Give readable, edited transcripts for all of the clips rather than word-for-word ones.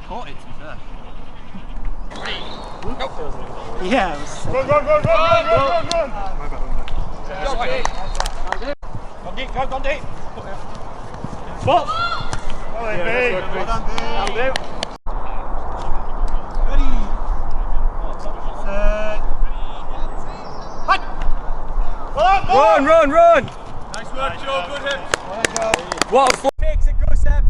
caught it, to be fair. Nope. Yeah, it was. Run! Go deep, go deep. Ball! Well done, Dave. Ready. Set. Hut! Run! Nice work, Joe. Good hips. What a takes it, go Seb.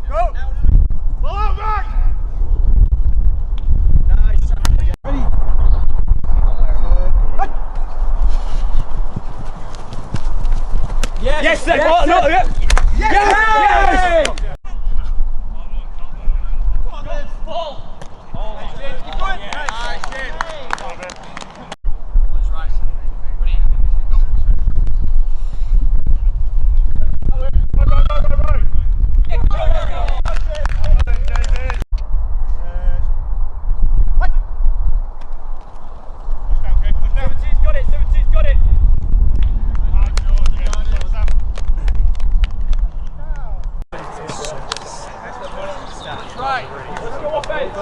Go! Ball out, back! Nice. Ready. Yes, Seb. Oh, no, yeah. Yes! Come on, Dave. Ball. Nice, James. Keep going. Nice, James. That's right. Ready? Right. Yeah, go! David. Push down. 17's got it. Right. Let's go off base.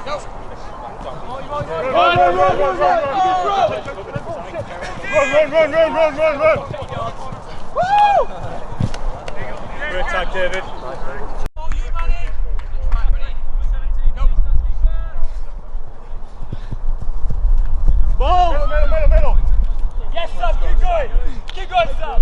Go! Run! Woo! Great tag, David. Ball! Middle. Yes, Sam, keep going, Sam.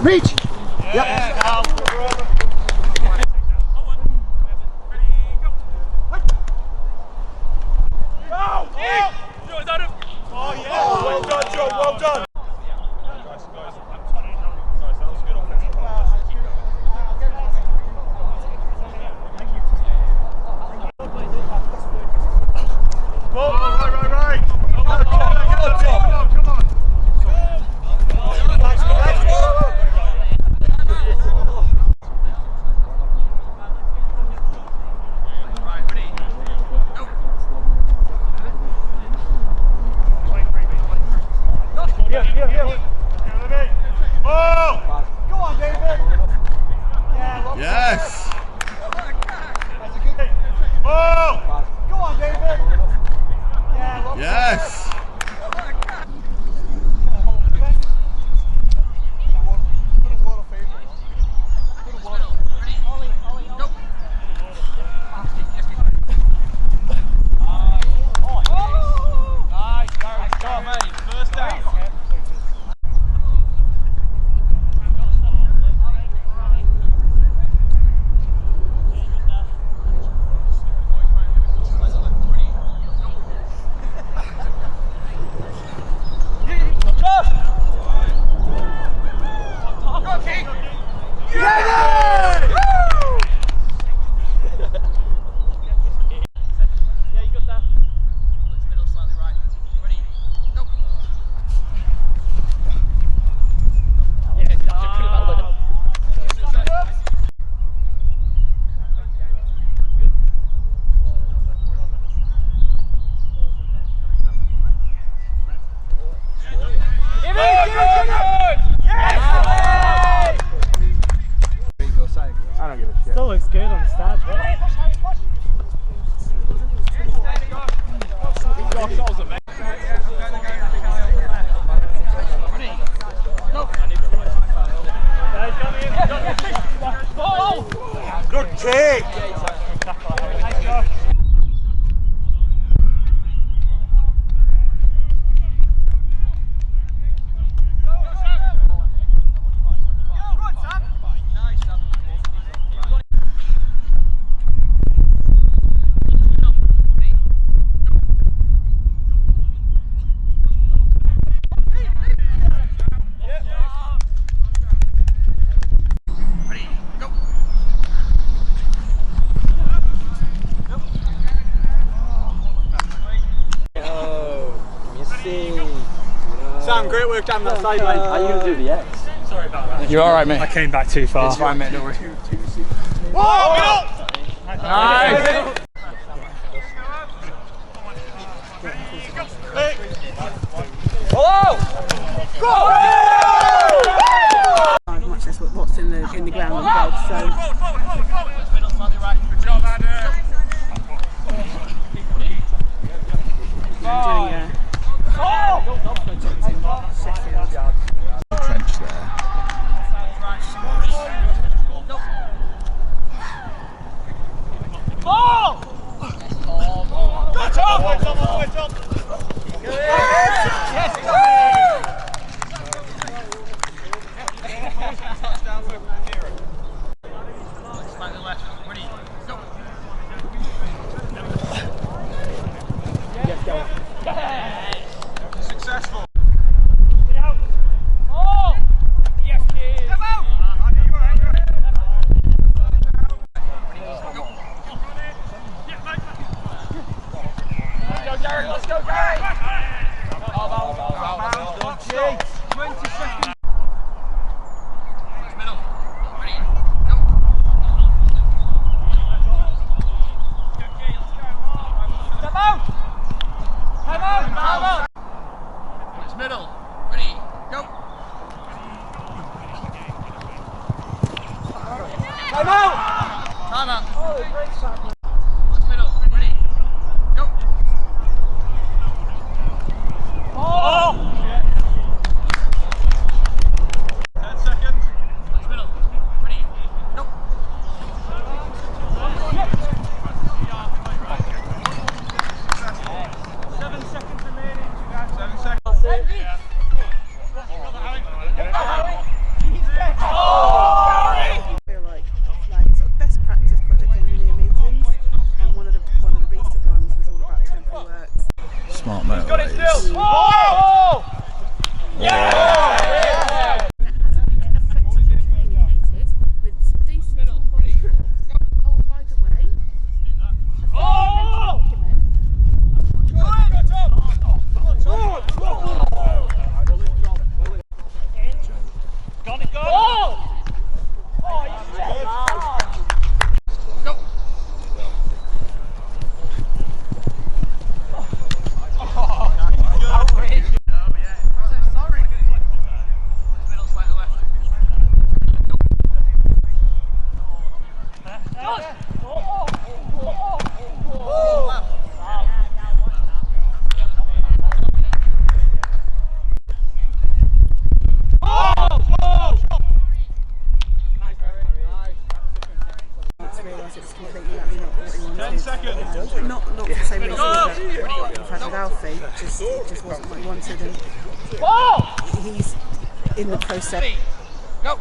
Reach! Yep. Oh yeah! Well done, Joe. Well done. Right. Come on. Oh! Go on, David. Yes! That's a good game. Oh! Go on, David. Yes! Still looks good on the stats, right? Good take! work down that sideline. How are you going to do the X? Sorry about that. You're alright, mate. I came back too far. It's fine, mate, don't worry. Nice! Much less what's in the ground on bed. So Trench there. Successful. Let's go, Gary! 20 seconds. Middle. Ready. Go. Step out! Time out! Time out! It's middle. Ready. Go. Time out! Time out. Oh, great shot. It's middle. Ready. Go. Oh! 10 seconds. It's middle. Ready. Go. 7 seconds remaining. 7 seconds. I feel like sort of best practice project engineer meetings, and one of the recent ones was all about temporary works. Smart motorways. Got it still! Oh! Yeah! That hasn't been effectively communicated with some decent oh, by the way, Oh! Got it, go! Oh! Oh, Go. Sorry. It's middle, slightly left. Go. to realise it's completely not what he wanted. 10 seconds. Not for the same reason that we've had with Alfie, it just wasn't what he wanted. And he's in the process. Go.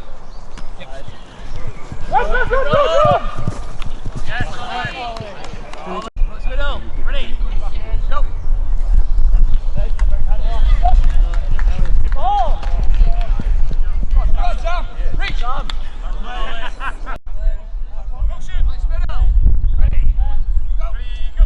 It's middle. Ready. Go. Reach. Motion. It's middle. Ready. Go.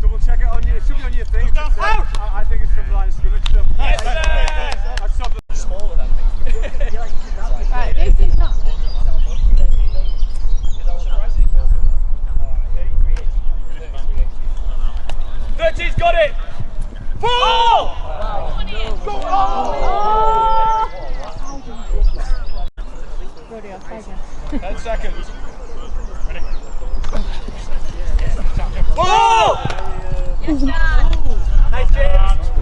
Double check it on you. It should be on your thing. I think it's from the line of scrimmage still. I stopped it. Smaller than me. Right, this is not. 13's got it. Pull! 10 seconds. Ready? Pull! Nice, James.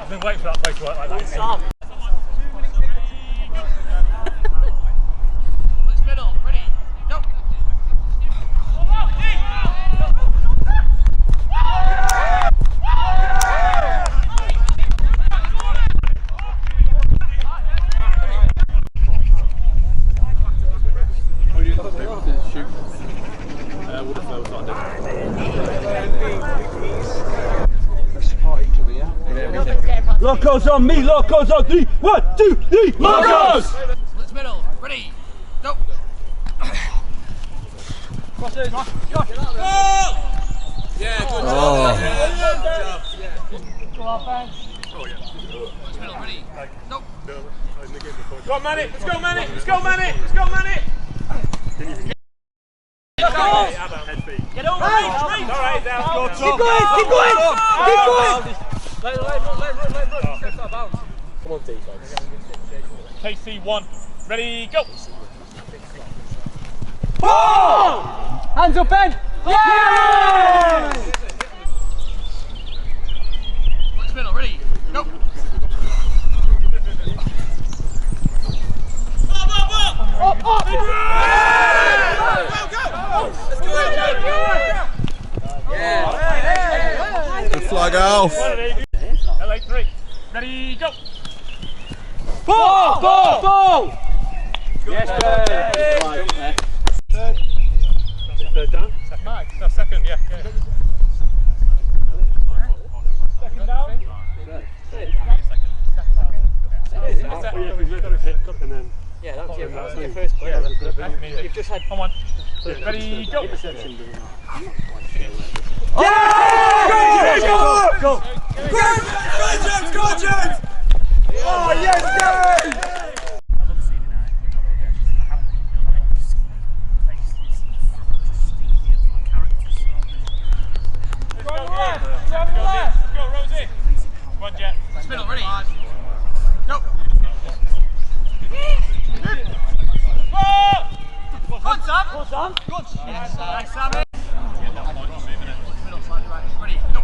I've been waiting for that play to work like that. Let's middle. Ready? Go. Locos on me, Locos on me. 1, 2, 3, Locos! Let's middle. Ready? Go. Crosses. Yeah, good Oh. Let's middle. Ready? Go. Go on, Manny! Let's go, Manny! Let's go, Manny! Let's go, Manny! Get over, reach! Alright, down, go, Keep going! Keep going! Keep going! Let run. Come on, defense. KC1. Ready, go! Oh! Hands up, Ben! Yeah! Let's middle. Ready? Go. Good flag off. LA3. Ready, go! Ball! Ball! Ball! Yes, Third down? No, second, yeah. Second down? Yeah, that was your first play. You've just had. Come on. Ready, go! Yeah! Go! Go! Oh, yes, guys! Let's go, Rosie. Come on, Jet. Let's middle. Ready? Go. Good, Sam. Go, Sam. Good. Yes, nice, Sammy. Middle, slightly right. Ready? Go.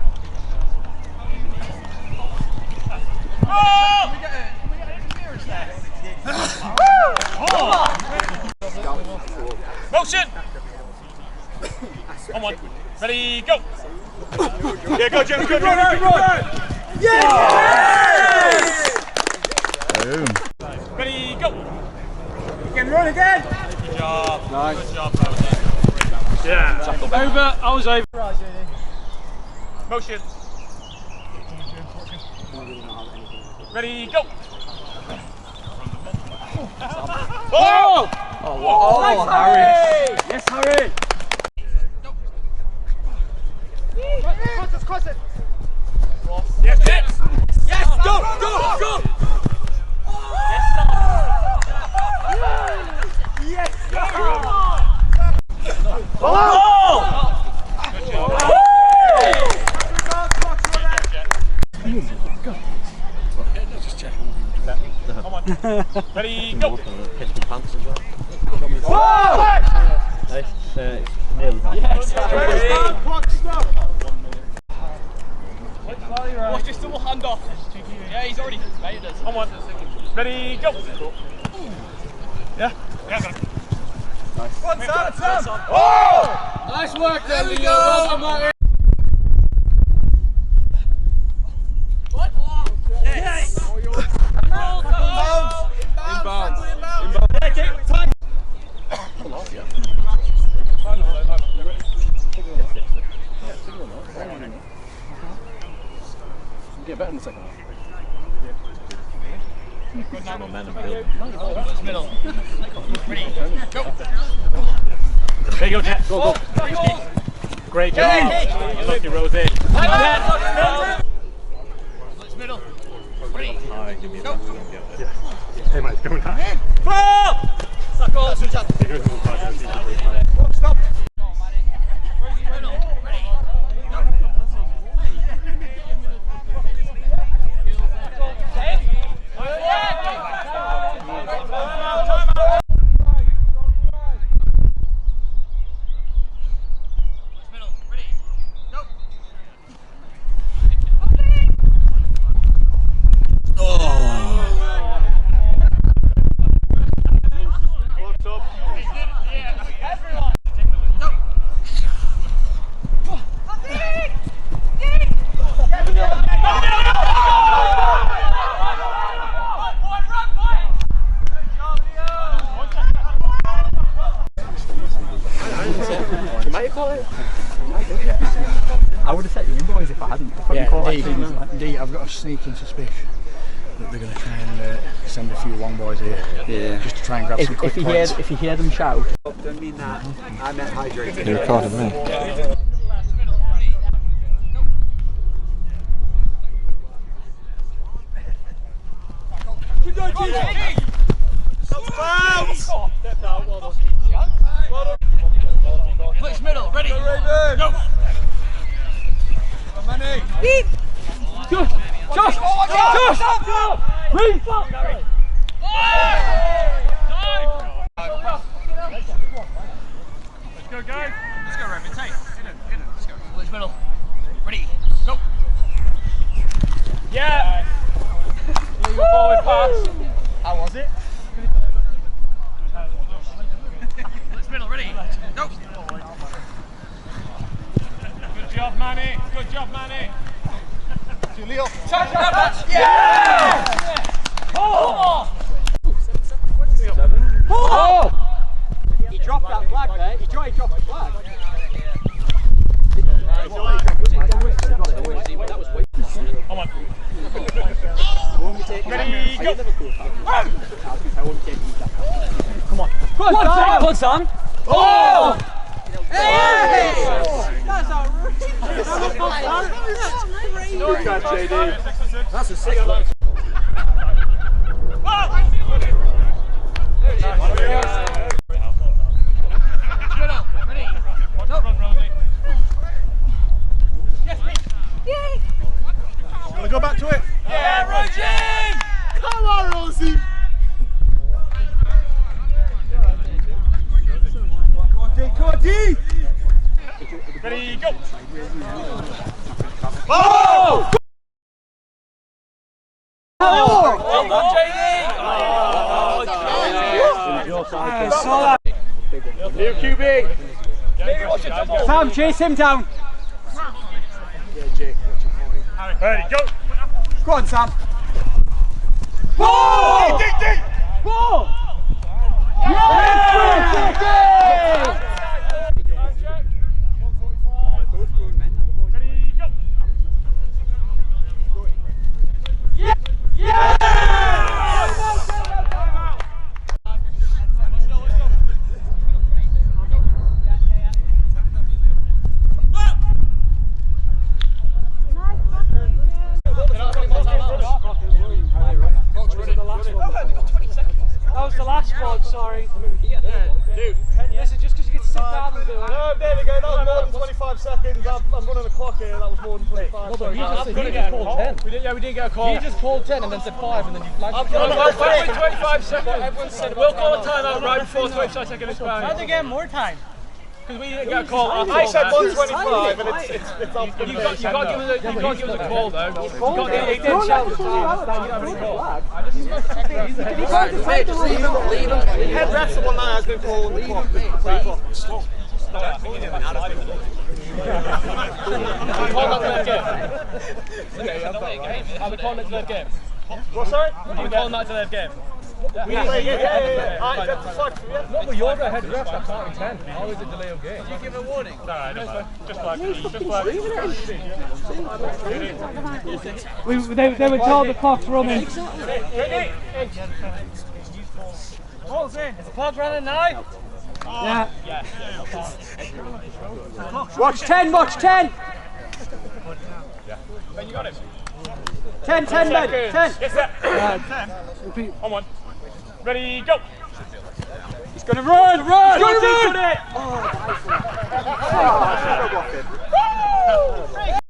Can we get an interference there? Motion! Come on. Ready, go! Yeah, go, Jim. Good run. Yes! Boom. Ready, go! You can run again! Good job. Nice. Good job, Rosie. Yeah. Over, I was over. Motion. Ready, go! Oh! Oh, Harry! Yes, Harry! Cross it! Yes, Jet! Yes, go! Yes, go! Oh! Good job. Come on. Ready, go! Watch this double hand off. Yeah, he's already made us. Come on. Ready, go! Yeah? Yeah, got it. One, Sam! Oh! Nice work there, Leo. Well done, Martin. Get better in the second half. Middle. Ready? Go. There you go, Jet. Go. Great job. Lucky, Rosie. Let's middle. Ready? Go. Hey, mate, go now. Stop! Middle. Ready? Go. sneaking suspicion that they're going to try and send a few long boys here. Yeah. Just to try and grab some quick points. If you hear them shout. Don't mean that. I meant hydrated. You recorded me. Push middle, ready? Go! Deep! Josh! Josh! Josh! Read! Let's go, guys. Let's go, Raven. Take. Hit it. Let's go. Push middle. Ready? Go! Yeah! Leave a forward pass. How was it? Push middle. Ready? Go! Good job, Manny. Good job, Manny. Julio. Touch! Yeah! Oh! Oh! He dropped that flag there. He dropped the flag. Come on. Ready, go! Come on. Good son! Oh! Hey! That's outrageous. Good catch, JD. That's a sick one. Middle, ready? No. Run, Rosie. Yes, me. Yay! Wanna go back to it? Yeah, Rosie! Come on, Rosie. Come on, D. Ready, go! Oh! Well done, JD! I saw that. New QB. Sam, chase him down. Yeah, Jake. Ready, go! Go on, Sam. Ball! Ball! Ready, go! That was the last one, sorry. Dude. Listen, just because you get to sit down and do it. No, there we go. That was more than 25 seconds. I'm running the clock here. That was more than 25. He just called 10. We didn't get a call. He just called 10 and then said 5 and then you flagged it. I'm 25 seconds. Everyone said we'll call a timeout right before 25 seconds expired. How'd they get more time? Because we didn't get a call. I said 125 and it's off the You can't give us a call though. You can't They get didn't shout the time. You don't have any call. Mate, just leave him. head ref's the one that has been calling the clock. Are we calling it to their game? What, sorry? Are we calling that to their game? Yeah. Alright, that's the flag for you. No, but you're the head ref, that's not 10. How is it delay of game? Did you give a warning? No, just flag. They were told the clock's running. Ball's in. Is the clock running now? Yeah. Watch 10, watch 10. Ben, you got him. 10, men. 10. Yes, sir. On one. Ready, go. He's going to run. Go, run. It.